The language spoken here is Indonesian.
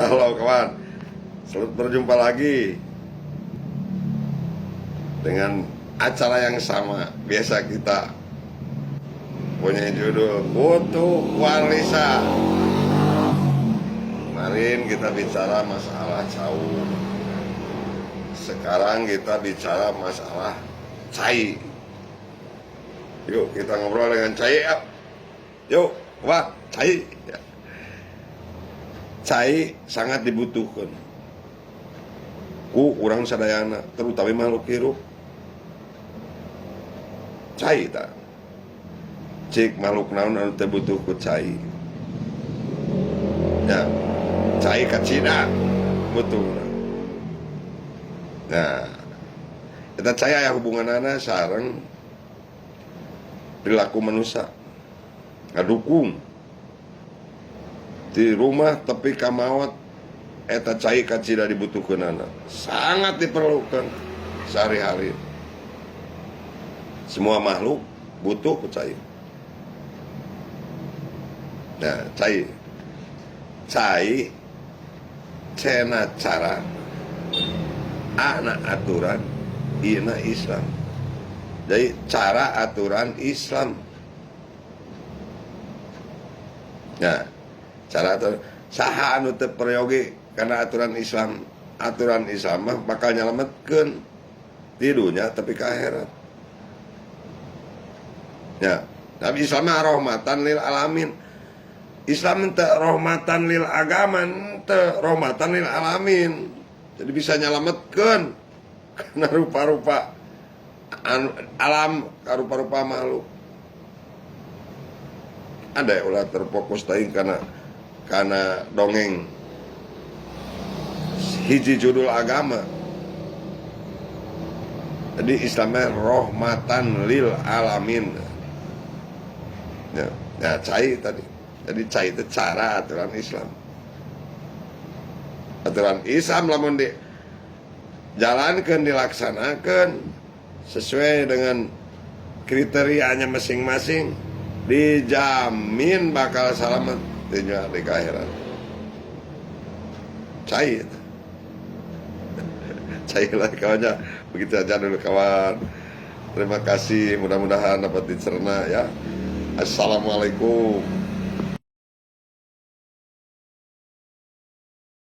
Halo kawan, selamat berjumpa lagi dengan acara yang sama. Biasa kita punya judul Kutu Walisa. Kemarin kita bicara masalah cawu. Sekarang kita bicara masalah cai. Yuk kita ngobrol dengan cai. Yuk, wah, cai. Cai sangat dibutuhkan ku urang sadayana, terutama makhluk hirup. Cai tak cik makhluk naon anu teu butuh ku cai ya, cai ka Cina butuh. Nah, eta cai aya hubunganana sareng perilaku manusia, ngadukung di rumah tapi kamawat eta cai kacida dibutuhkan anak, sangat diperlukan sehari-hari. Semua makhluk butuh ku cai. Nah, cai cena cara anak aturan ina Islam. Jadi cara aturan Islam. Nah, cara aturan saha anu teu peryogi karena aturan Islam mah bakal nyelametkeun di dunia tapi ke akhirat. Ya, tapi Islam mah rahmatan lil alamin. Islam teu rahmatan lil agama, teu rahmatan lil alamin. Jadi bisa nyelametkeun karena rupa-rupa alam, rupa-rupa makhluk. Ada ya ulah terfokus tadi karena dongeng hiji judul agama. Jadi Islamnya rahmatan lil alamin. Ya, cai tadi. Jadi cai itu cara aturan Islam. Aturan Islam lamun dijalankan, dilaksanakan sesuai dengan kriterianya masing-masing, dijamin bakal selamat di akhirat. Cai itu. Cai lah kawannya. Begitu aja dulu kawan. Terima kasih, mudah-mudahan dapat dicerna ya. Assalamualaikum.